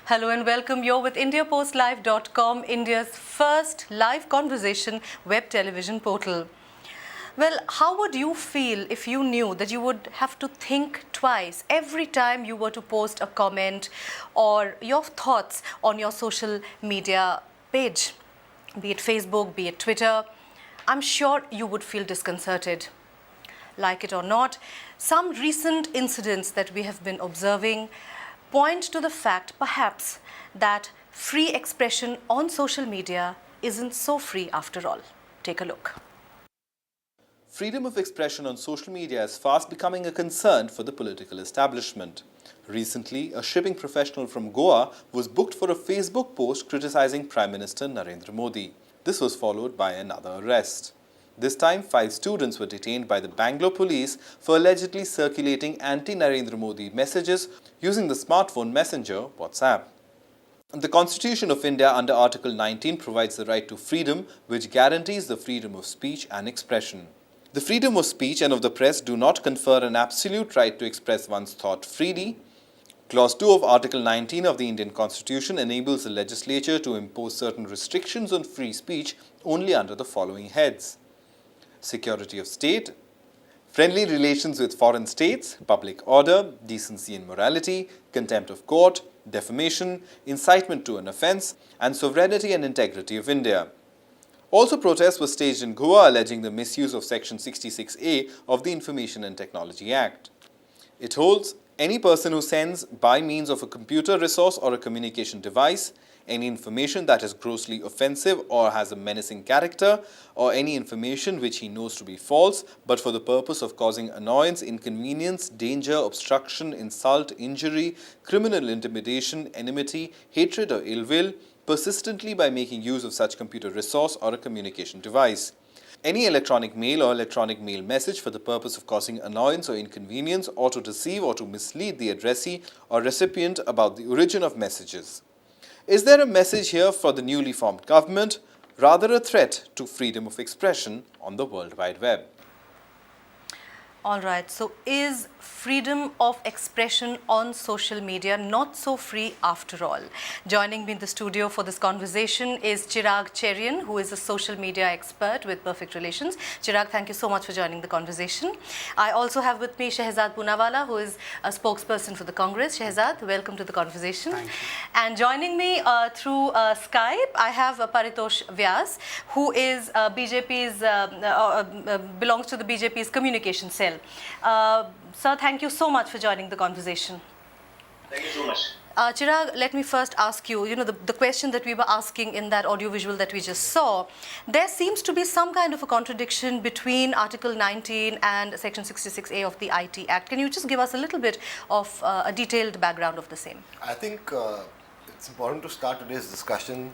Hello and welcome. You're with IndiaPostLive.com, India's first live conversation web television portal. Well, how would you feel if you knew that you would have to think twice every time you were to post a comment or your thoughts on your social media page, be it Facebook, be it Twitter? I'm sure you would feel disconcerted. Like it or not, some recent incidents that we have been observing point to the fact, perhaps, that free expression on social media isn't so free after all. Take a look. Freedom of expression on social media is fast becoming a concern for the political establishment. Recently, a shipping professional from Goa was booked for a Facebook post criticizing Prime Minister Narendra Modi. This was followed by another arrest. This time, 5 students were detained by the Bangalore police for allegedly circulating anti-Narendra Modi messages using the smartphone messenger WhatsApp. The Constitution of India under Article 19 provides the right to freedom, which guarantees the freedom of speech and expression. The freedom of speech and of the press do not confer an absolute right to express one's thought freely. Clause 2 of Article 19 of the Indian Constitution enables the legislature to impose certain restrictions on free speech only under the following heads: security of state, friendly relations with foreign states, public order, decency and morality, contempt of court, defamation, incitement to an offence, and sovereignty and integrity of India. Also, protests were staged in Goa alleging the misuse of Section 66A of the Information and Technology Act. It holds any person who sends by means of a computer resource or a communication device any information that is grossly offensive or has a menacing character, or any information which he knows to be false, but for the purpose of causing annoyance, inconvenience, danger, obstruction, insult, injury, criminal intimidation, enmity, hatred or ill will, persistently by making use of such computer resource or a communication device. Any electronic mail or electronic mail message for the purpose of causing annoyance or inconvenience, or to deceive or to mislead the addressee or recipient about the origin of messages. Is there a message here for the newly formed government, rather a threat to freedom of expression on the World Wide Web? All right, so is freedom of expression on social media not so free after all? Joining me in the studio for this conversation is Chirag Cherian, who is a social media expert with Perfect Relations. Chirag, thank you so much for joining the conversation. I also have with me Shehzad Poonawala, who is a spokesperson for the Congress. Shehzad, welcome to the conversation. Thank you. And joining me through Skype, I have Paritosh Vyas, who is BJP's, belongs to the BJP's communication cell. Sir, thank you so much for joining the conversation. Thank you so much. Chirag, let me first ask you, the question that we were asking in that audiovisual that we just saw, there seems to be some kind of a contradiction between Article 19 and Section 66A of the IT Act. Can you just give us a little bit of a detailed background of the same? I think it's important to start today's discussion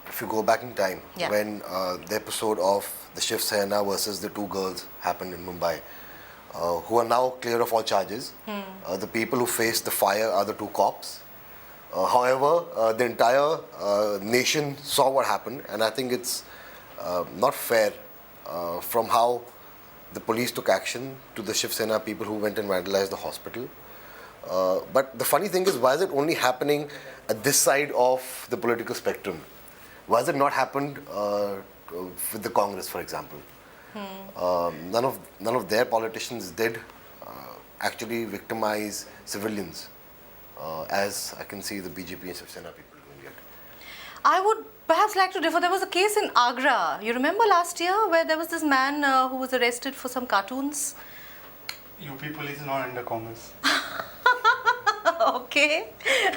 if you go back in time, when the episode of the Shiv Sena versus the 2 girls happened in Mumbai, who are now clear of all charges. The people who faced the fire are the 2 cops. However, the entire nation saw what happened, and I think it's not fair from how the police took action to the Shiv Sena people who went and vandalized the hospital. But the funny thing is, why is it only happening at this side of the political spectrum? Why has it not happened with the Congress, for example? None of their politicians did actually victimize civilians, as I can see the BJP and Shiv Sena people doing it. I would perhaps like to differ. There was a case in Agra. You remember last year where there was this man who was arrested for some cartoons? UP police is not under Congress. Okay.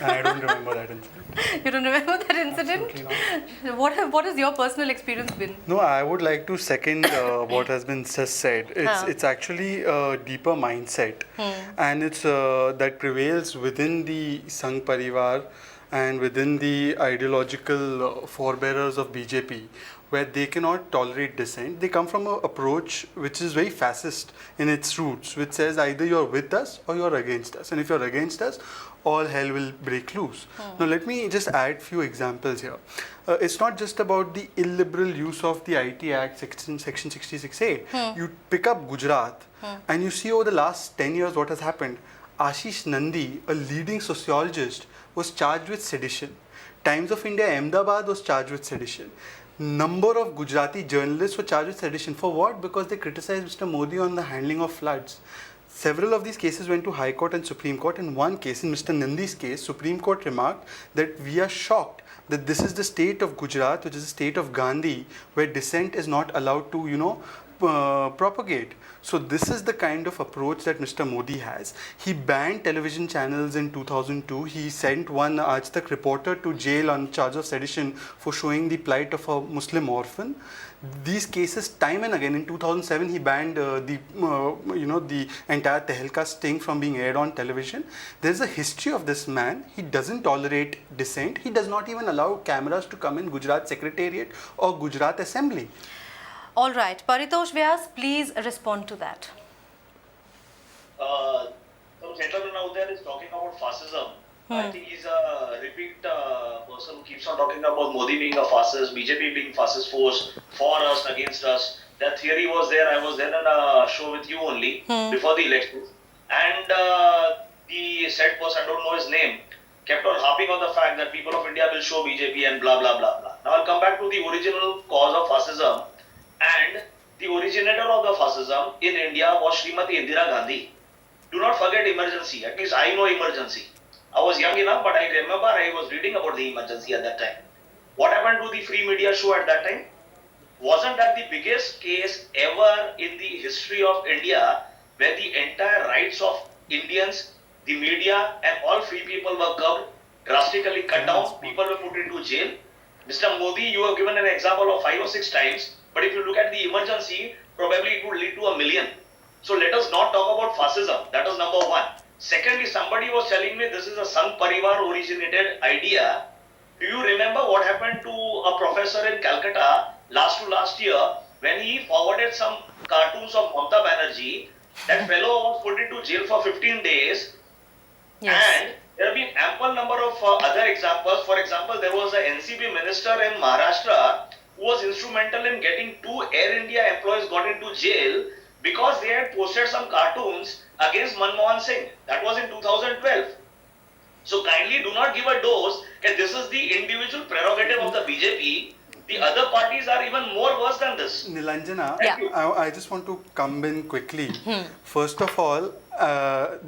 I don't remember that incident. You don't remember that incident? Absolutely not. What has your personal experience been? No, I would like to second what has been just said. It's actually a deeper mindset, and it's that prevails within the Sangh Parivar and within the ideological forebearers of BJP, where they cannot tolerate dissent. They come from an approach which is very fascist in its roots, which says either you're with us or you're against us. And if you're against us, all hell will break loose. Now, let me just add few examples here. It's not just about the illiberal use of the IT Act, Section 66A. You pick up Gujarat and you see over the last 10 years what has happened. Ashish Nandi, a leading sociologist, was charged with sedition. Times of India Ahmedabad was charged with sedition. Number of Gujarati journalists were charged with sedition. For what? Because they criticized Mr. Modi on the handling of floods. Several of these cases went to High Court and Supreme Court. In one case, in Mr. Nandi's case, Supreme Court remarked that we are shocked that this is the state of Gujarat, which is the state of Gandhi, where dissent is not allowed to, propagate. So this is the kind of approach that Mr. Modi has. He banned television channels in 2002. He sent one Aaj Tak reporter to jail on charge of sedition for showing the plight of a Muslim orphan. These cases, time and again, in 2007 he banned the entire Tehelka sting from being aired on television. There's a history of this man. He doesn't tolerate dissent. He does not even allow cameras to come in Gujarat Secretariat or Gujarat Assembly. All right, Paritosh Vyas, please respond to that. So gentleman out there is talking about fascism. I think he's a repeat person who keeps on talking about Modi being a fascist, BJP being fascist force, for us, against us. That theory was there. I was then on a show with you only before the elections. And the said person, I don't know his name, kept on harping on the fact that people of India will show BJP and blah, blah, blah, blah. Now I'll come back to the original cause of fascism. And the originator of the fascism in India was Srimati Indira Gandhi. Do not forget emergency. At least I know emergency. I was young enough, but I remember I was reading about the emergency at that time. What happened to the free media show at that time? Wasn't that the biggest case ever in the history of India where the entire rights of Indians, the media and all free people were curbed, drastically cut down, people were put into jail? Mr. Modi, you have given an example of 5 or 6 times. But if you look at the emergency, probably it would lead to 1 million. So let us not talk about fascism. That was number one. Secondly, somebody was telling me this is a Sangh Parivar originated idea. Do you remember what happened to a professor in Calcutta last year when he forwarded some cartoons of Mamata Banerjee? That fellow was put into jail for 15 days. Yes. And there have been ample number of other examples. For example, there was an NCB minister in Maharashtra who was instrumental in getting 2 Air India employees got into jail because they had posted some cartoons against Manmohan Singh. That was in 2012. So kindly do not give a dose that this is the individual prerogative of the BJP. The other parties are even more worse than this. Nilanjana, Yeah. I just want to come in quickly. First of all,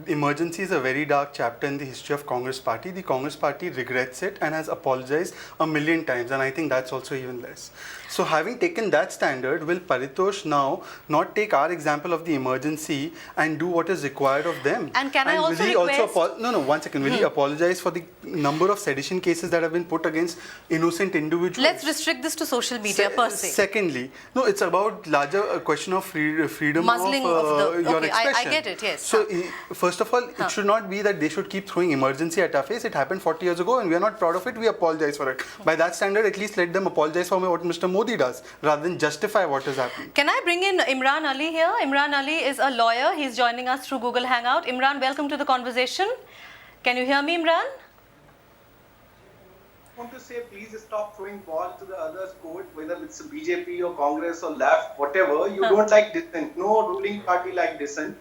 emergency is a very dark chapter in the history of Congress party. The Congress party regrets it and has apologized 1,000,000 times, and I think that's also even less. So having taken that standard, will Paritosh now not take our example of the emergency and do what is required of them? And can I also will he request... one second. Will he apologize for the number of sedition cases that have been put against innocent individuals? Let's restrict this to social media per se. Secondly, no, it's about larger question of freedom Muzzling of the... your Okay, expression. I get it, yes. So, first of all, it should not be that they should keep throwing emergency at our face. It happened 40 years ago and we are not proud of it. We apologize for it. By that standard, at least let them apologize for what Mr. Modi does rather than justify what is happening. Can I bring in Imran Ali here? Imran Ali is a lawyer. He's joining us through Google Hangout. Imran, welcome to the conversation. Can you hear me, Imran? I want to say please stop throwing balls to the other's court, whether it's BJP or Congress or left, whatever. You don't like dissent. No ruling party like dissent.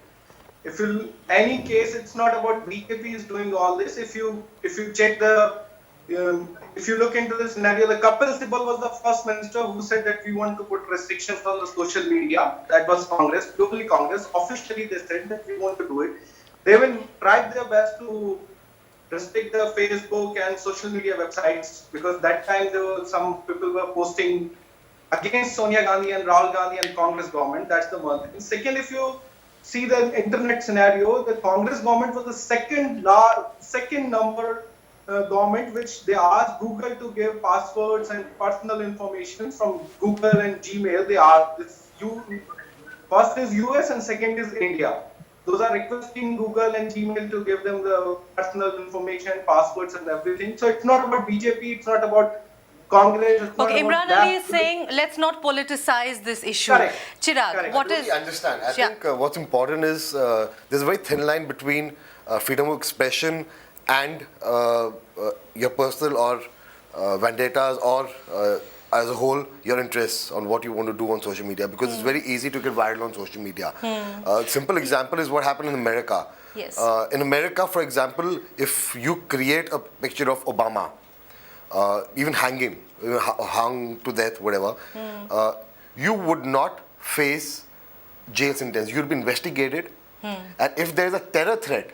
If you any case, it's not about BJP is doing all this. If you check the if you look into the scenario, the Kapil Sibal was the first minister who said that we want to put restrictions on the social media. That was Congress, globally Congress. Officially, they said that we want to do it. They will try their best to restrict the Facebook and social media websites, because that time there were some people were posting against Sonia Gandhi and Rahul Gandhi and Congress government. That's the one thing. Second, if you see the internet scenario, the Congress government was the second number government which they asked Google to give passwords and personal information from Google and Gmail. They asked this. First is US and second is India. Those are requesting Google and Gmail to give them the personal information, passwords and everything. So it's not about BJP, it's not about Congress. It's Okay, not Imran about Ali is saying let's not politicize this issue. Correct. Chirag, Correct. what I is... totally understand. I Yeah. think what's important is there's a very thin line between freedom of expression and your personal or vendettas or as a whole your interests on what you want to do on social media, because it's very easy to get viral on social media. Simple example is what happened in America. Yes. In America, for example, if you create a picture of Obama, even hanging, hung to death, whatever, you would not face jail sentence. You'll be investigated, and if there's a terror threat,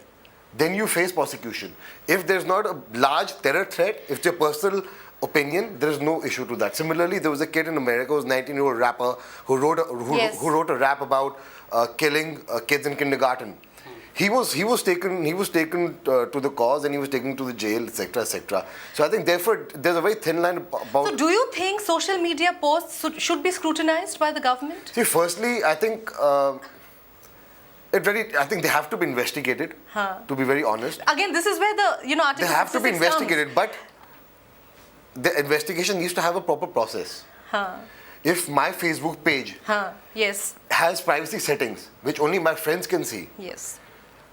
then you face prosecution. If there's not a large terror threat, if it's your personal opinion, there is no issue to that. Similarly, there was a kid in America who was a 19-year-old rapper who wrote a rap about killing kids in kindergarten. He was taken to the cause, and he was taken to the jail, etc., etc. So I think therefore there's a very thin line about. So do you think social media posts should be scrutinized by the government? See, firstly, I think I think they have to be investigated. To be very honest, Again, this is where the Article they have to be 66 investigated, but the investigation needs to have a proper process. If my Facebook page Yes. has privacy settings, which only my friends can see, Yes.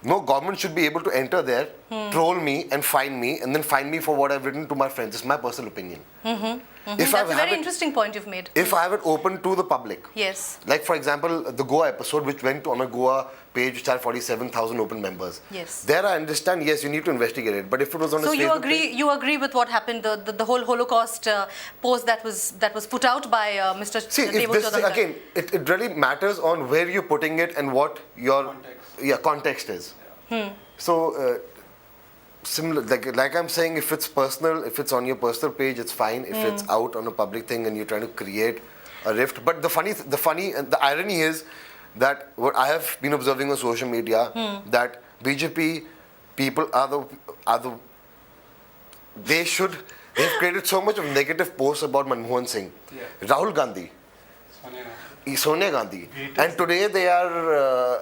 no government should be able to enter there, troll me and fine me, and then fine me for what I've written to my friends. It's my personal opinion. If That's a very interesting point you've made. If I have it open to the public, Yes. like for example, the Goa episode, which went on a Goa page which had 47,000 open members. Yes. There I understand, yes, you need to investigate it. But if it was on a So you Facebook agree? page, You agree with what happened? The whole Holocaust post that was put out by Mr. see, if Devu this Chodhankar. again, it really matters on where you're putting it and what your context is. So similar, like I'm saying, if it's personal, if it's on your personal page, it's fine. If it's out on a public thing and you're trying to create a rift, but the funny and the irony is that what I have been observing on social media, that BJP people they've created so much of negative posts about Manmohan Singh, Rahul Gandhi, Sonia Gandhi, and today they are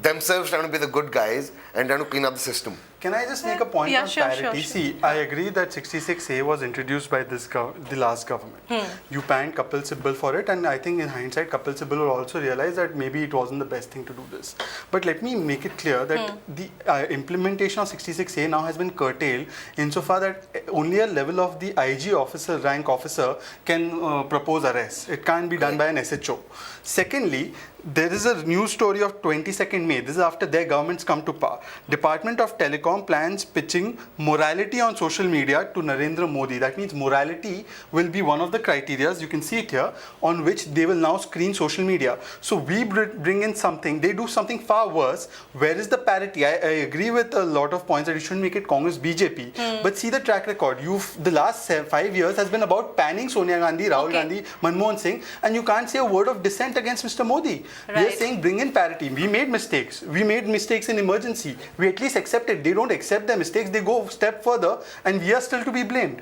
themselves trying to be the good guys and trying to clean up the system. Can I just make a point Yeah, on sure, parity? sure. See, I agree that 66A was introduced by the last government. You banned Kapil Sibal for it, and I think in hindsight, Kapil Sibal will also realize that maybe it wasn't the best thing to do this. But let me make it clear that the implementation of 66A now has been curtailed insofar that only a level of the IG officer, rank officer, can propose arrest. It can't be done by an SHO. Secondly, there is a news story of 22nd May. This is after their governments come to power. Department of Telecom plans pitching morality on social media to Narendra Modi. That means morality will be one of the criteria, you can see it here, on which they will now screen social media. So we bring in something, they do something far worse. Where is the parity? I agree with a lot of points that you shouldn't make it Congress BJP. But see the track record. The last 5 years has been about panning Sonia Gandhi, Rahul Gandhi, Manmohan Singh, and you can't say a word of dissent against Mr. Modi. We are saying bring in parity. We made mistakes. We made mistakes in emergency. We at least accept it. They don't accept their mistakes. They go a step further, and we are still to be blamed.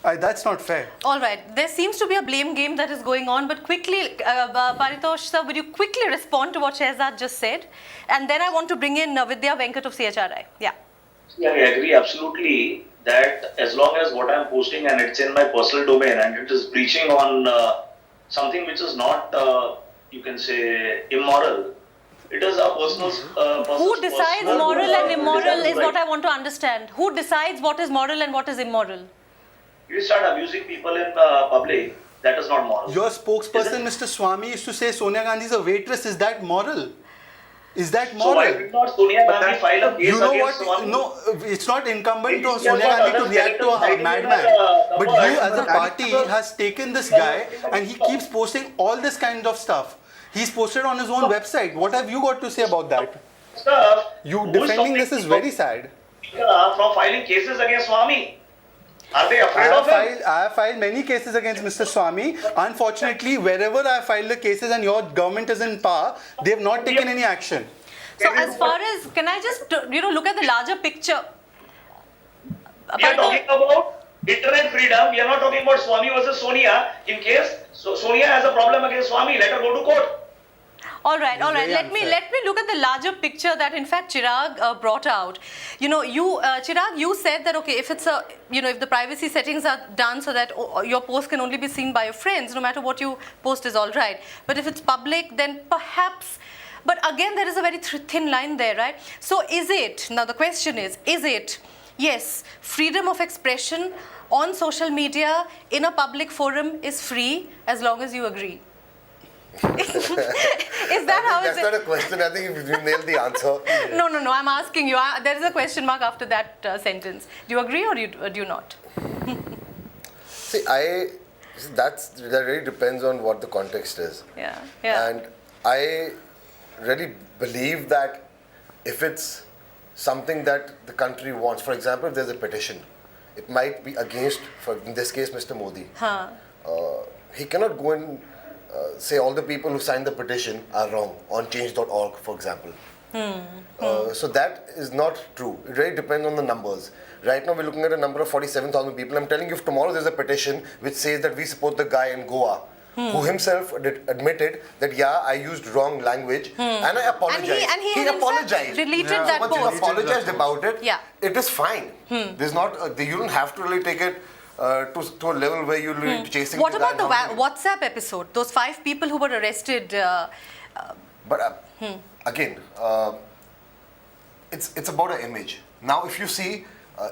That's not fair. All right. There seems to be a blame game that is going on, but quickly, Paritosh sir, would you quickly respond to what Shehzad just said? And then I want to bring in Vidya Venkat of CHRI. Yeah. Yeah, I agree absolutely that as long as what I'm posting and it's in my personal domain and it is breaching on something which is not, you can say, immoral, it is a personal. Who decides moral and immoral is what I want to understand. Who decides what is moral and what is immoral? You start abusing people in public, that is not moral. Your spokesperson, Mr. Swami, used to say Sonia Gandhi is a waitress. Is that moral? Is that moral? So why did not Sonia Gandhi file a case You know against what? Swami? No, it's not incumbent on It is Sonia just Gandhi to others react to a hiding madman. in the But cupboard. you as a party has taken this guy and he keeps posting all this kind of stuff. He's posted on his own website. What have you got to say about that? Stuff. You Who is defending this is very sad. from filing cases against Swami? Are they afraid of him? I have filed many cases against Mr. Swami. Unfortunately, wherever I filed the cases and your government is in power, they have not taken any action. So as far as, can I just, look at the larger picture? We are talking about internet freedom. We are not talking about Swami versus Sonia. In case Sonia has a problem against Swami, let her go to court. All right. very Let me look at the larger picture that in fact Chirag brought out. Chirag, you said that okay, if it's if the privacy settings are done so that your post can only be seen by your friends, no matter what you post is all right. But if it's public, then perhaps. But again, there is a very thin line there, right? So is it, now the question is it, yes, freedom of expression on social media in a public forum is free as long as you agree? Is that how That's not a question. I think you nailed the answer. No. I'm asking you. There is a question mark after that sentence. Do you agree or do you not? See, that really depends on what the context is. Yeah. And I really believe that if it's something that the country wants, for example, if there's a petition, it might be against, in this case, Mr. Modi. He cannot go and say all the people who signed the petition are wrong on change.org, for example. So that is not true. It really depends on the numbers. Right now we're looking at a number of 47,000 people. I'm telling you, if tomorrow there's a petition which says that we support the guy in Goa, who himself admitted that, yeah, I used wrong language and I apologized. And he apologized. Deleted that Once post. he apologized about it, it is fine. There's not, you don't have to really take it to a level where you're really chasing What the about the guy. WhatsApp episode? Those 5 people who were arrested. Again, it's about an image. Now, if you see,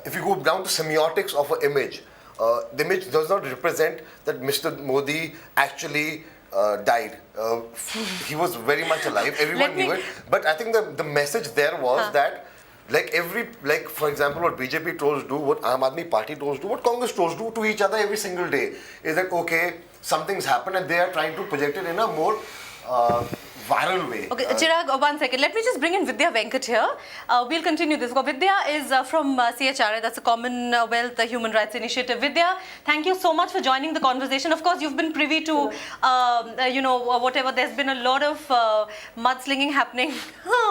if you go down to semiotics of an image, the image does not represent that Mr. Modi actually died. He was very much alive. Everyone knew it. But I think the message there was that, like for example, what BJP trolls do, what Aam Aadmi Party trolls do, what Congress trolls do to each other every single day, is that, okay, something's happened and they are trying to project it in a more viral way. Okay, Chirag, 1 second. Let me just bring in Vidya Venkat here. We'll continue this. Vidya is from CHRI, that's a Commonwealth Human Rights Initiative. Vidya, thank you so much for joining the conversation. Of course, you've been privy to, whatever. There's been a lot of mudslinging happening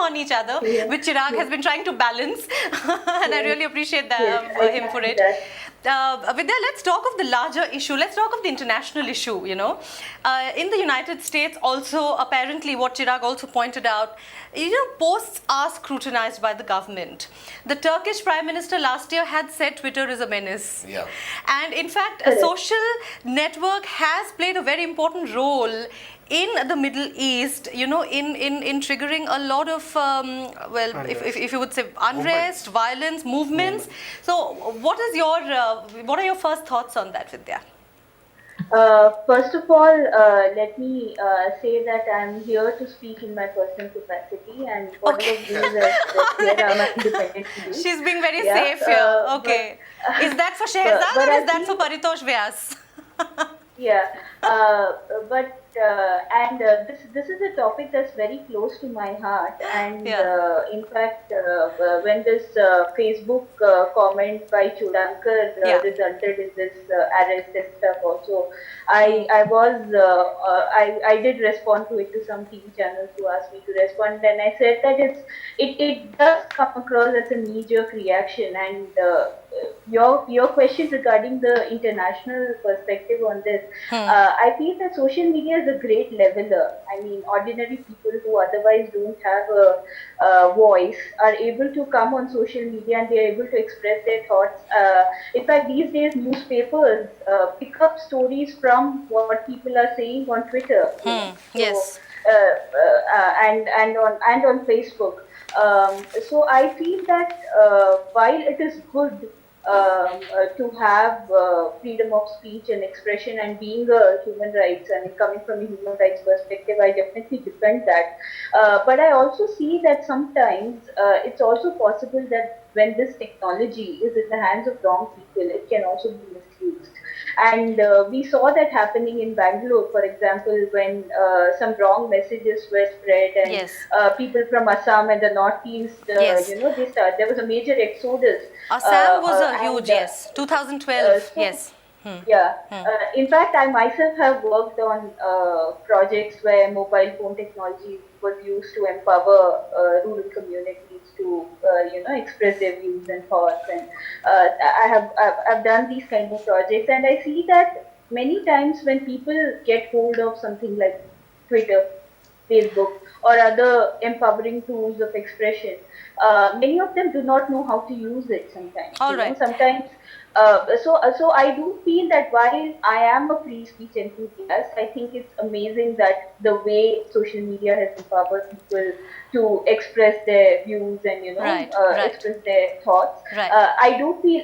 on each other, which Chirag has been trying to balance. And I really appreciate him for it. Vidya, let's talk of the larger issue. Let's talk of the international issue, In the United States also, apparently, what Chirag also pointed out, posts are scrutinized by the government. The Turkish Prime Minister last year had said Twitter is a menace. Yeah. And in fact, a social network has played a very important role in the Middle East, in triggering a lot of, if you would say, unrest, violence, movements. So, what are your first thoughts on that, Vidya? First of all, let me say that I'm here to speak in my personal capacity, and whatever views that I'm independent to do. She's being very safe here. Okay. Is that for Shehzad or is that for Paritosh Vyas? Yeah, this is a topic that's very close to my heart, and in fact, when this Facebook comment by Chudankar resulted in this arrest and stuff, also I did respond to it to some TV channels who asked me to respond, and I said that it does come across as a knee-jerk reaction, and your question regarding the international perspective on this, I feel that social media is a great leveler. I mean, ordinary people who otherwise don't have a voice are able to come on social media and they are able to express their thoughts. In fact, these days newspapers pick up stories from what people are saying on Twitter. Yes. And on Facebook. So I feel that while it is good to have freedom of speech and expression, and being a human rights, and coming from a human rights perspective, I definitely defend that. But I also see that sometimes it's also possible that when this technology is in the hands of wrong people, it can also be misused. And we saw that happening in Bangalore, for example, when some wrong messages were spread, and people from Assam and the Northeast, there was a major exodus. Assam was a huge, 2012, In fact, I myself have worked on projects where mobile phone technology was used to empower rural communities to, express their views and thoughts. And I've done these kind of projects, and I see that many times when people get hold of something like Twitter, Facebook, or other empowering tools of expression, many of them do not know how to use it sometimes. Sometimes. So I do feel that while I am a free speech enthusiast, I think it's amazing that the way social media has empowered people to express their views and express their thoughts. I do feel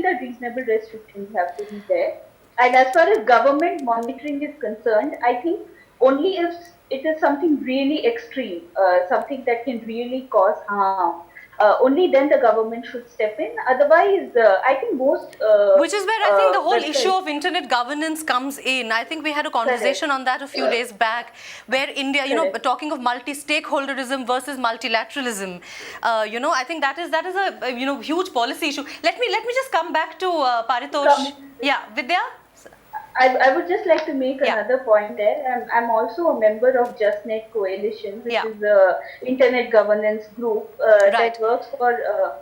that reasonable restrictions have to be there. And as far as government monitoring is concerned, I think only if it is something really extreme, something that can really cause harm. Only then the government should step in. Otherwise, I think most. Which is where I think the whole websites- issue of internet governance comes in. I think we had a conversation on that a few days back, where India, talking of multi-stakeholderism versus multilateralism, I think that is a huge policy issue. Let me just come back to Paritosh. Yeah, Vidya. I would just like to make Yeah. another point there. I'm also a member of JustNet Coalition, which Yeah. is a internet governance group Right. that works for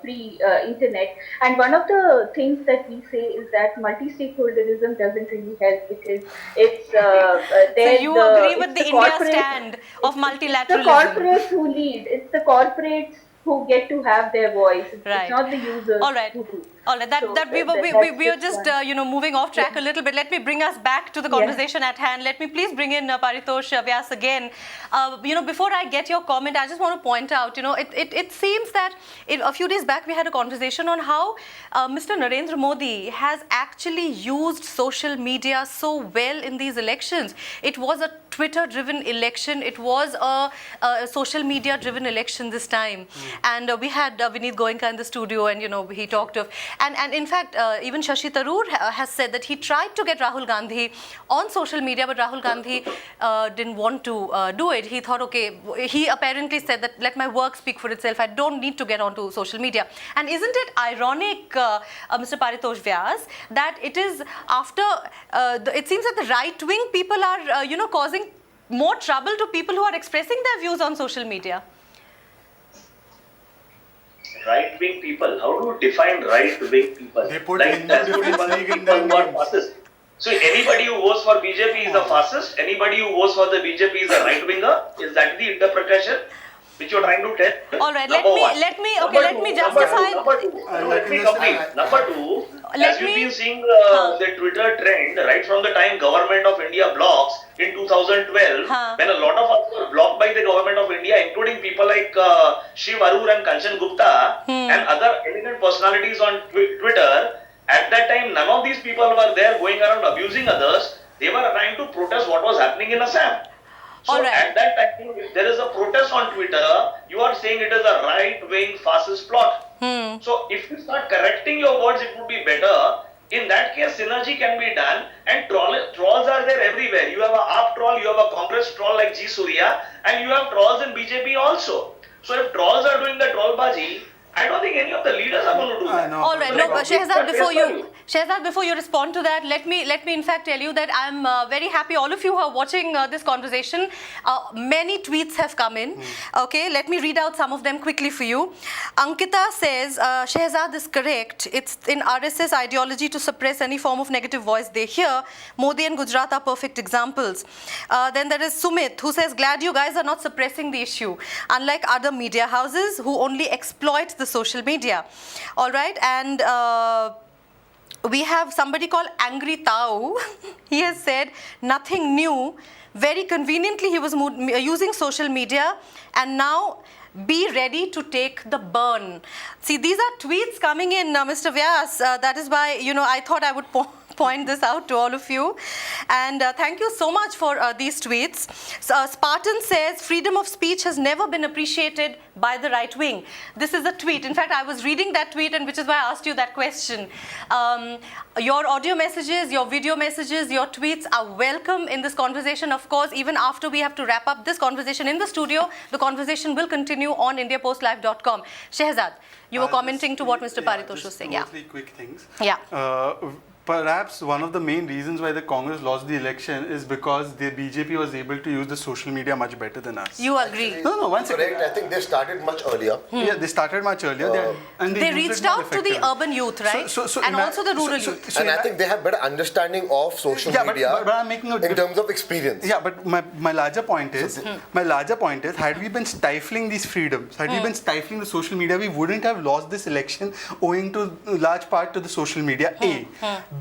free internet. And one of the things that we say is that multi-stakeholderism doesn't really help because it's So you agree with the India stand of the multilateralism? corporates who lead. It's the corporates who get to have their voice. Right. It's not the users All right. who do. All right, So we that's were just moving off track a little bit. Let me bring us back to the conversation at hand. Let me please bring in Paritosh Vyas again. Before I get your comment, I just want to point out, it seems that a few days back we had a conversation on how Mr. Narendra Modi has actually used social media so well in these elections. It was a Twitter-driven election. It was a social media-driven election this time. And we had Vineet Goenka in the studio, and he talked of. And in fact, even Shashi Tharoor has said that he tried to get Rahul Gandhi on social media, but Rahul Gandhi didn't want to do it. He thought, okay, he apparently said that let my work speak for itself. I don't need to get onto social media. And isn't it ironic, Mr. Paritosh Vyas, that it is after, it seems that the right-wing people are, causing more trouble to people who are expressing their views on social media? Right-wing people. How do you define right-wing people? They put like Hindu that's what Defence people League in their who are names. fascist. So anybody who votes for BJP is a fascist. Anybody who votes for the BJP is a right-winger. Is that the interpretation which you're trying to tell? All right, Number one. let me Number justify. let me complete. Number two, Let as you've me- been seeing the Twitter trend right from the time Government of India blocks in 2012, when a lot of us were blocked by the Government of India, including people like Shiv Arur and Kanchan Gupta and other eminent personalities on Twitter. At that time, none of these people were there going around abusing others. They were trying to protest what was happening in Assam. So All right. at that time, if there is a protest on Twitter, you are saying it is a right-wing fascist plot. So if you start correcting your words, it would be better. In that case, synergy can be done, and trolls are there everywhere. You have a AAP troll, you have a Congress troll like G. Surya, and you have trolls in BJP also. So if trolls are doing the trollbazi, I don't think any of the leaders are going to do that. All right, no, but Shehzad, before you respond to that, let me in fact tell you that I'm very happy all of you who are watching this conversation. Many tweets have come in. Okay, let me read out some of them quickly for you. Ankita says, Shehzad is correct. It's in RSS ideology to suppress any form of negative voice they hear. Modi and Gujarat are perfect examples. Then there is Sumit, who says, glad you guys are not suppressing the issue, unlike other media houses who only exploit the social media. All right, and we have somebody called Angry Tau. He has said nothing new. Very conveniently, he was using social media, and now be ready to take the burn. See, these are tweets coming in, Mr. Vyas. That is why, I thought I would point this out to all of you. And thank you so much for these tweets. So, Spartan says, freedom of speech has never been appreciated by the right wing. This is a tweet. In fact, I was reading that tweet, and which is why I asked you that question. Your audio messages, your video messages, your tweets are welcome in this conversation. Of course, even after we have to wrap up this conversation in the studio, the conversation will continue on IndiaPostLive.com. Shehzad, you were commenting to what Mr. Paritosh was saying. Two or three quick things. Yeah. Perhaps one of the main reasons why the Congress lost the election is because the BJP was able to use the social media much better than us. You agree? No, one second. Correct. I think they started much earlier. Yeah, they started much earlier. And They used it reached more out to the effectively. urban youth, right? So and also the rural youth. And I think they have better understanding of social Yeah, media but I'm making a in terms of experience. Yeah, but my larger point is, had we been stifling these freedoms, had we been stifling the social media, we wouldn't have lost this election owing to large part to the social media. A.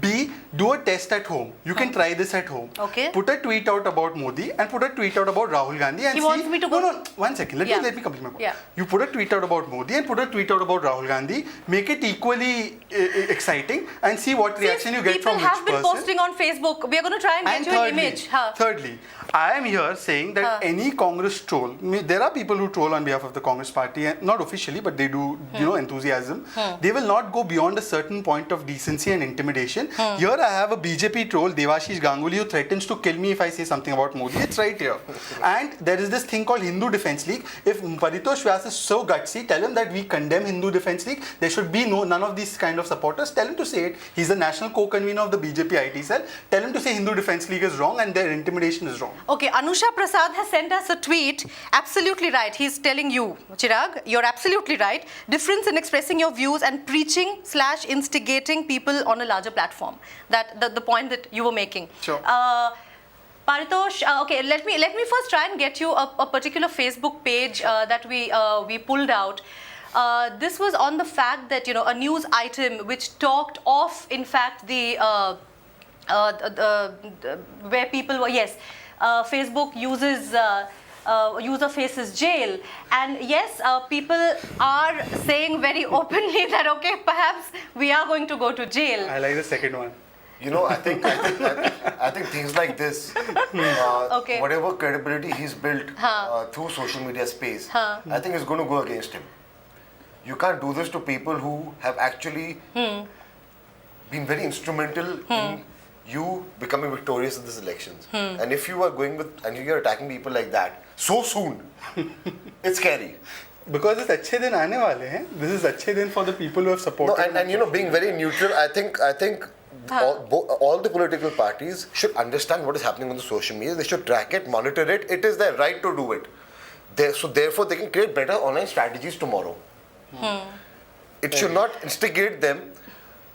B, do a test at home. You can try this at home. Okay. Put a tweet out about Modi and put a tweet out about Rahul Gandhi and He see. wants me to go. No, 1 second. Let me complete my point. Yeah. You put a tweet out about Modi and put a tweet out about Rahul Gandhi. Make it equally exciting and see what reaction you get from which person. People have been posting on Facebook. We are going to try and get you an image. Thirdly, I am here saying that any Congress troll, there are people who troll on behalf of the Congress party, and not officially, but they do, enthusiasm. They will not go beyond a certain point of decency and intimidation. Here I have a BJP troll, Devashish Ganguly, who threatens to kill me if I say something about Modi. It's right here. And there is this thing called Hindu Defence League. If Paritosh Vyas is so gutsy, tell him that we condemn Hindu Defence League. There should be none of these kind of supporters. Tell him to say it. He's the national co-convener of the BJP IT cell. Tell him to say Hindu Defence League is wrong and their intimidation is wrong. Okay, Anusha Prasad has sent us a tweet. Absolutely right. He's telling you, Chirag, you're absolutely right. Difference in expressing your views and preaching/instigating people on a larger platform. That the point that you were making. Sure. Paritosh, okay, let me first try and get you a particular Facebook page that we pulled out. This was on the fact that a news item which talked of, in fact, the where people were, Facebook uses user faces jail, and yes, people are saying very openly that okay, perhaps we are going to go to jail. I like the second one. I think things like this, Okay. whatever credibility he's built through social media space, I think is going to go against him. You can't do this to people who have actually been very instrumental in you becoming victorious in these elections. And if you are you're attacking people like that so soon, it's scary. Because it's अच्छे दिन आने वाले हैं. This is अच्छे दिन for the people who have supported. No, and being very neutral, I think all the political parties should understand what is happening on the social media. They should track it, monitor it. It is their right to do it. So therefore, they can create better online strategies tomorrow. It should not instigate them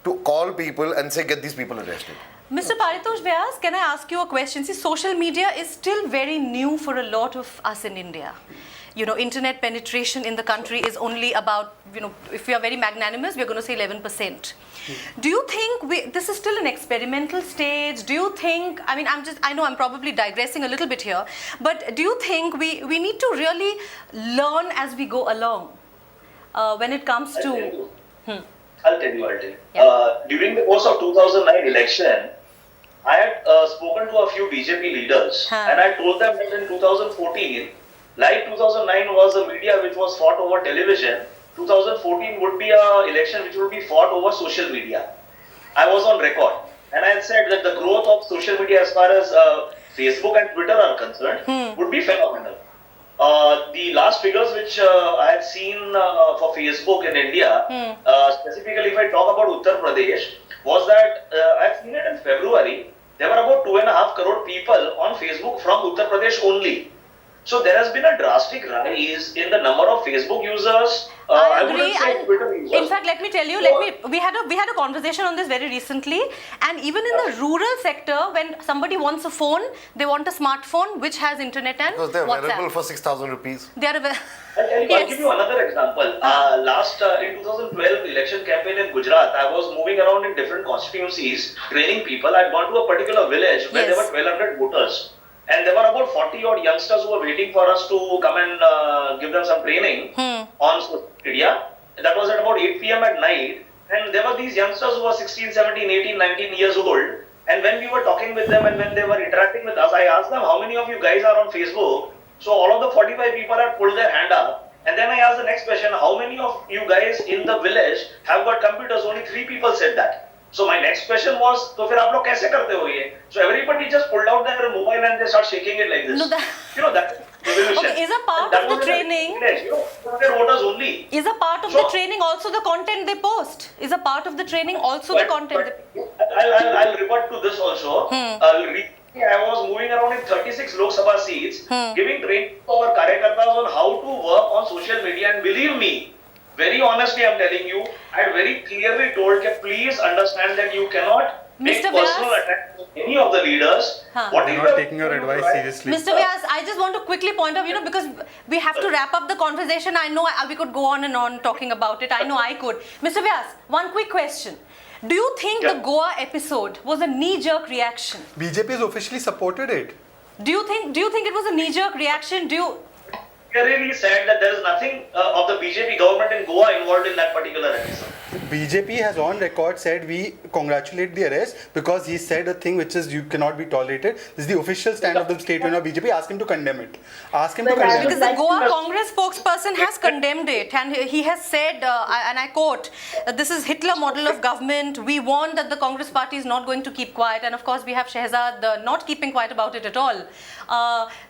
to call people and say, get these people arrested. Mr. Paritosh Vyas, can I ask you a question? See, social media is still very new for a lot of us in India. Internet penetration in the country is only about, if we are very magnanimous, we're going to say 11%. Do you think this is still an experimental stage? Do you think, I know I'm probably digressing a little bit here, but do you think we need to really learn as we go along when it comes to... I'll tell you. Yeah. During the course of 2009 election, I had spoken to a few BJP leaders and I told them that in 2014, like 2009 was a media which was fought over television, 2014 would be an election which would be fought over social media. I was on record and I had said that the growth of social media as far as Facebook and Twitter are concerned would be phenomenal. The last figures which I had seen for Facebook in India, specifically if I talk about Uttar Pradesh, was that I had seen it in February. There were about 2.5 crore people on Facebook from Uttar Pradesh only. So there has been a drastic rise in the number of Facebook users. I agree. wouldn't say Twitter users. In fact, let me tell you, we had a conversation on this very recently, and even in the rural sector, when somebody wants a phone, they want a smartphone which has internet and Because they're WhatsApp. available for 6,000 rupees. They are I'll give you another example. In 2012 election campaign in Gujarat, I was moving around in different constituencies, training people. I'd gone to a particular village where there were 1,200 voters. And there were about 40 odd youngsters who were waiting for us to come and give them some training on social media. That was at about 8 p.m. at night. And there were these youngsters who were 16, 17, 18, 19 years old. And when we were talking with them and when they were interacting with us, I asked them, how many of you guys are on Facebook? So all of the 45 people had pulled their hand up. And then I asked the next question, how many of you guys in the village have got computers? Only 3 people said that. So my next question was, तो फिर आप लोग कैसे करते हो ये? So everybody just pulled out their mobile and they start shaking it like this. No, that revolution. Okay, is a part of the training? Their voters only. Is a part of the training also the content they post? Is a part of the training also the content? I'll revert to this also. I was moving around in 36 Lok Sabha seats, giving training to our karyakartas on how to work on social media, and believe me, very honestly, I'm telling you, I very clearly told that please understand that you cannot make Mr. personal Vyas? attack on any of the leaders. Huh. They're not taking your advice seriously. Mr. Vyas, I just want to quickly point out, because we have to wrap up the conversation. I know we could go on and on talking about it. I know I could. Mr. Vyas, one quick question. Do you think the Goa episode was a knee-jerk reaction? BJP has officially supported it. Do you think it was a knee-jerk reaction? Really said that there is nothing of the BJP government in Goa involved in that particular episode. BJP has on record said we congratulate the arrest because he said a thing which is you cannot be tolerated. This is the official stand of the statement of BJP. Ask him to condemn it. Ask him to But I condemn Because it. the Goa Congress spokesperson has condemned it, and he has said, and I quote, this is Hitler model of government. We warn that the Congress party is not going to keep quiet, and of course we have Shehzad not keeping quiet about it at all.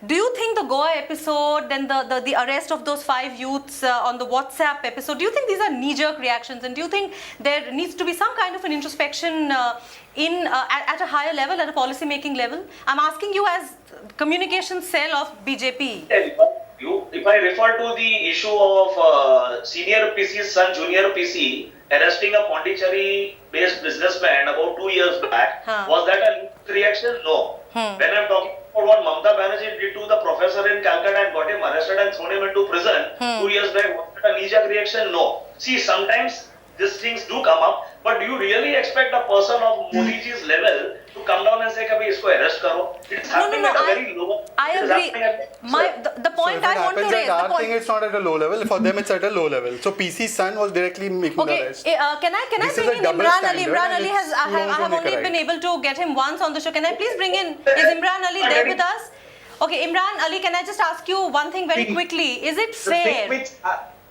Do you think the Goa episode and the arrest of those 5 youths on the WhatsApp episode, do you think these are knee-jerk reactions, and do you think there needs to be some kind of an introspection at a higher level, at a policy-making level? I'm asking you as communication cell of BJP. If I refer to the issue of senior PC's son, junior PC, arresting a Pondicherry-based businessman about 2 years back, was that a reaction? No. When I'm talking about what Mamata Banerjee did to the professor in Calcutta and got him arrested and thrown him into prison 2 years back, was that a knee-jerk reaction? No. See, sometimes these things do come up, but do you really expect a person of Modi ji's level to come down and say, "Kabhi isko arrest karo"? It's happening at a very low. I agree. The point So if it I want to happens raise. at our thing, it's not at a low level. For them, it's at a low level. So PC's son was directly making the Okay, arrest. can I This is bring a in double Imran Ali? standard Imran and Ali it's has, I no have one's gonna only make it been right. able to get him once on the show. Can I please bring in, is Imran Ali there with us? Okay, Imran Ali, can I just ask you one thing very quickly? Is it The thing fair?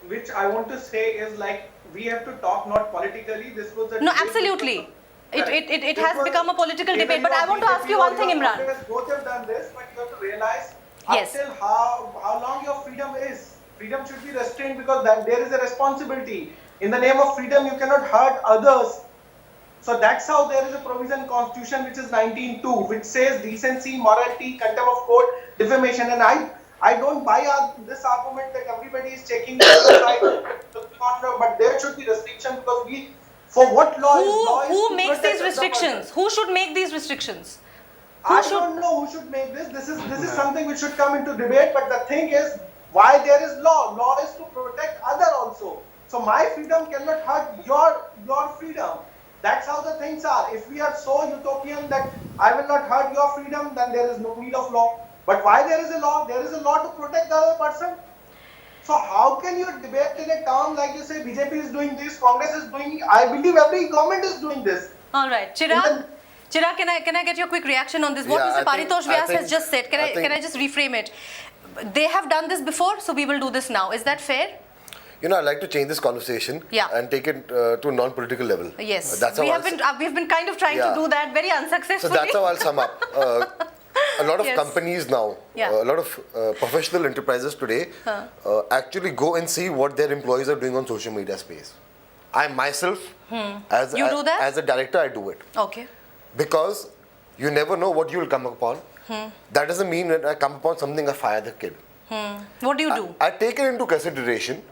which I want to say is like we have to talk not politically. This was a No, debate absolutely. It This has was- become a political either debate. But you I are want to ask BJP you or one thing, are Imran. Congress, both have done this, but you have to realize Yes. up till how long your freedom is. Freedom should be restrained because that there is a responsibility. In the name of freedom, you cannot hurt others. So that's how there is a provision in Constitution which is 19(2), which says decency, morality, contempt of court, defamation. And I don't buy this argument that everybody is checking the other side, but there should be restriction because for what law is law is Who to makes protect these the restrictions? person. Who should make these restrictions? I don't know who should make this. This is something which should come into debate. But the thing is, why there is law? Law is to protect other also. So my freedom cannot hurt your freedom. That's how the things are. If we are so utopian that I will not hurt your freedom, then there is no need of law. But why there is a law? There is a law to protect the other person. So how can you debate in a term like you say BJP is doing this, Congress is doing? I believe every government is doing this. All right, Chirag. Chirag, can I get your quick reaction on this? What Yeah, Mr. Paritosh Vyas has just said. I think- Can I just reframe it? They have done this before, so we will do this now. Is that fair? I'd like to change this conversation and take it to a non-political level. Yes. That's how We've been kind of trying to Yeah. do that very So unsuccessfully. that's how I'll sum up. A lot of Yes. companies now, a lot of professional enterprises today actually go and see what their employees are doing on social media space. I myself, You do that? as a director, I do it. Okay. Because you never know what you will come upon. That doesn't mean that I come upon something, I fire the kid. What do you do? I take it into consideration,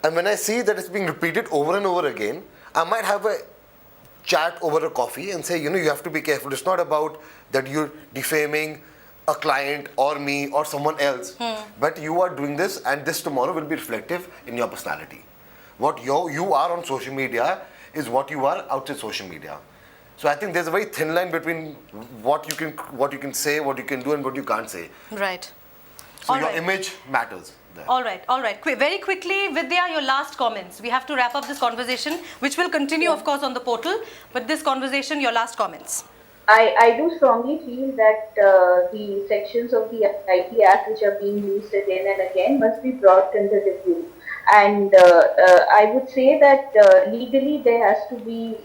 and when I see that it's being repeated over and over again, I might have a chat over a coffee and say, you have to be careful. It's not about that you're defaming a client or me or someone else, but you are doing this, and this tomorrow will be reflective in your personality. What you are on social media is what you are outside social media. So I think there's a very thin line between what you can say, what you can do, and what you can't say. Right. So All your right. image matters there. All right. Very quickly, Vidya, your last comments. We have to wrap up this conversation, which will continue, of course, on the portal. But this conversation, your last comments. I do strongly feel that the sections of the IT Act which are being used again and again must be brought under review. And I would say that legally there has to be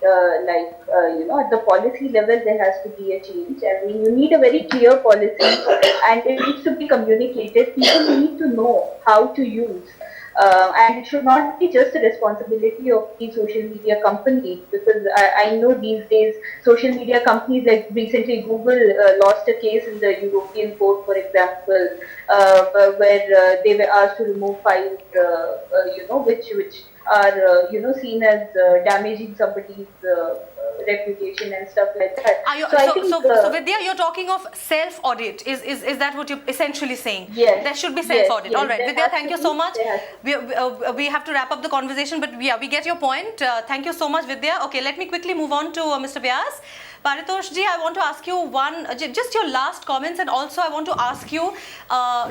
at the policy level there has to be a change. I mean, you need a very clear policy and it needs to be communicated. People need to know how to use. And it should not be just a responsibility of the social media companies, because I know these days social media companies, like recently Google lost a case in the European court, for example, where they were asked to remove files, which are seen as damaging somebody's reputation and stuff like that. So Vidya, you're talking of self-audit. Is that what you're essentially saying? Yes. There should be self-audit. Yes, All right, there Vidya, has thank to you be- so much. there has We have to wrap up the conversation, but yeah, we get your point. Thank you so much, Vidya. Okay, let me quickly move on to Mr. Vyas. Paritosh ji, I want to ask you just your last comments, and also I want to ask you,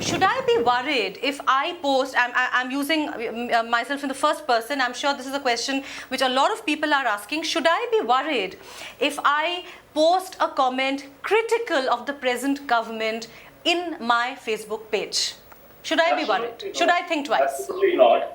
should I be worried if I post, I'm using myself in the first person, I'm sure this is a question which a lot of people are asking, should I be worried if I post a comment critical of the present government in my Facebook page? Should I be worried? Absolutely Should not. I think twice? Absolutely not.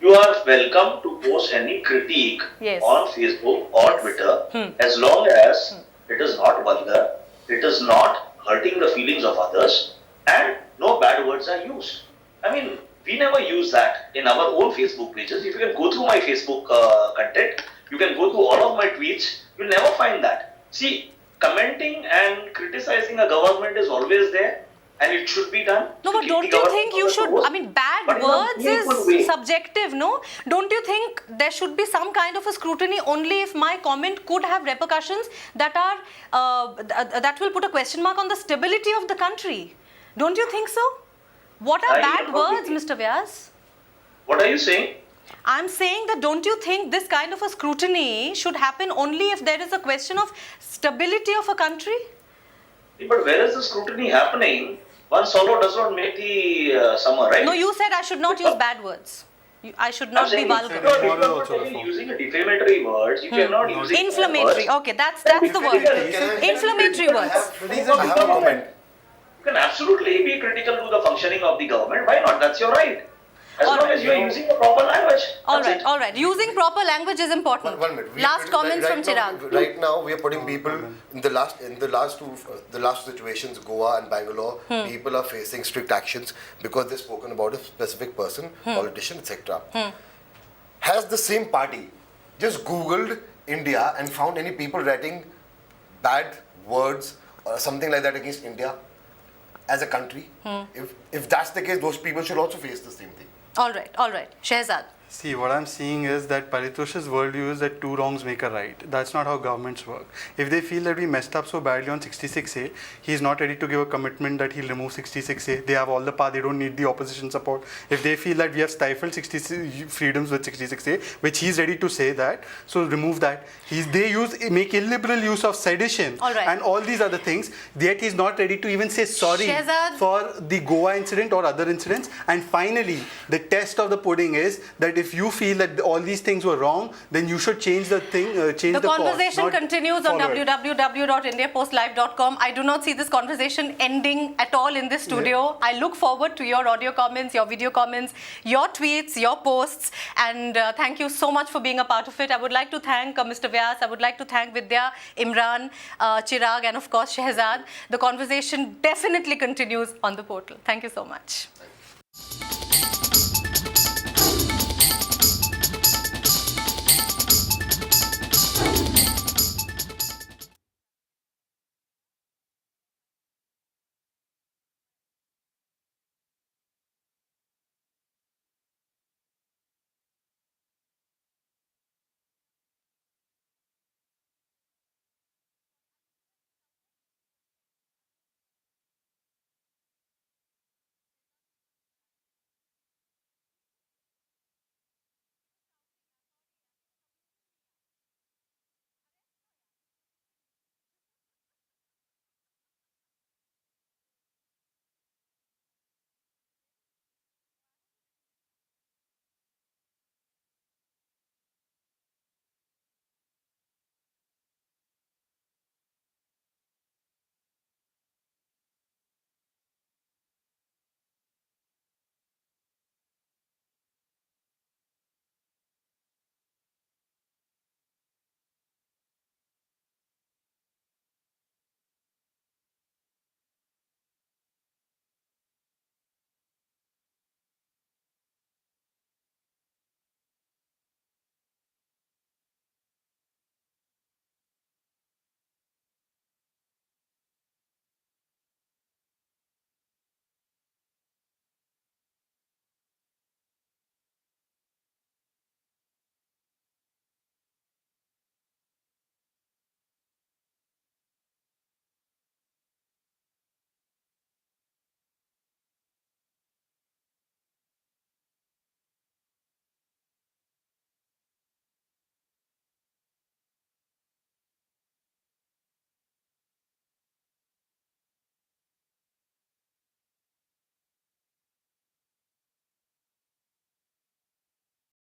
You are welcome to post any critique Yes. on Facebook or Twitter as long as it is not vulgar, it is not hurting the feelings of others, and no bad words are used. I mean, we never use that in our own Facebook pages. If you can go through my Facebook content, you can go through all of my tweets, you'll never find that. See, commenting and criticizing a government is always there, and it should be done. No, to but keep don't the you government think on you the should, toes. I mean, bad But in a words meaningful way. is subjective, no? Don't you think there should be some kind of a scrutiny only if my comment could have repercussions that are, that will put a question mark on the stability of the country? Don't you think so? What are I bad am words, okay. Mr. Vyas? What are you saying? I'm saying that don't you think this kind of a scrutiny should happen only if there is a question of stability of a country? But where is the scrutiny happening? One swallow does not make the summer, right? No, you said I should not use bad words. I should I'm not be saying vulgar. if you are Moral not also even reform. using a defamatory words, you cannot use it. Inflammatory. Okay, that's the word. Inflammatory words. I have a comment. You can absolutely be critical to the functioning of the government. Why not? That's your right. As All long right. as you are using the proper language. All That's right, it. all right. Using proper language is important. One minute. Last comments from Chirag. Right now, we are putting people in the last two situations, Goa and Bangalore. People are facing strict actions because they've spoken about a specific person, politician, etc. Has the same party just Googled India and found any people writing bad words or something like that against India as a country? If that's the case, those people should also face the same thing. All right. Shehzad. See, what I'm seeing is that Paritosh's worldview is that two wrongs make a right. That's not how governments work. If they feel that we messed up so badly on 66A, he's not ready to give a commitment that he'll remove 66A. They have all the power, they don't need the opposition support. If they feel that we have stifled 66 freedoms with 66A, which he's ready to say that, so remove that. They make illiberal use of sedition All right. and all these other things, yet he's not ready to even say sorry Shehzad. for the Goa incident or other incidents. And finally, the test of the pudding is that if you feel that all these things were wrong, then you should change the thing, change The the course, conversation not continues on follow it. www.indiapostlive.com. I do not see this conversation ending at all in this studio. I look forward to your audio comments, your video comments, your tweets, your posts, and thank you so much for being a part of it. I would like to thank Mr. Vyas. I would like to thank Vidya, Imran, Chirag, and of course Shehzad. The conversation definitely continues on the portal. Thank you so much.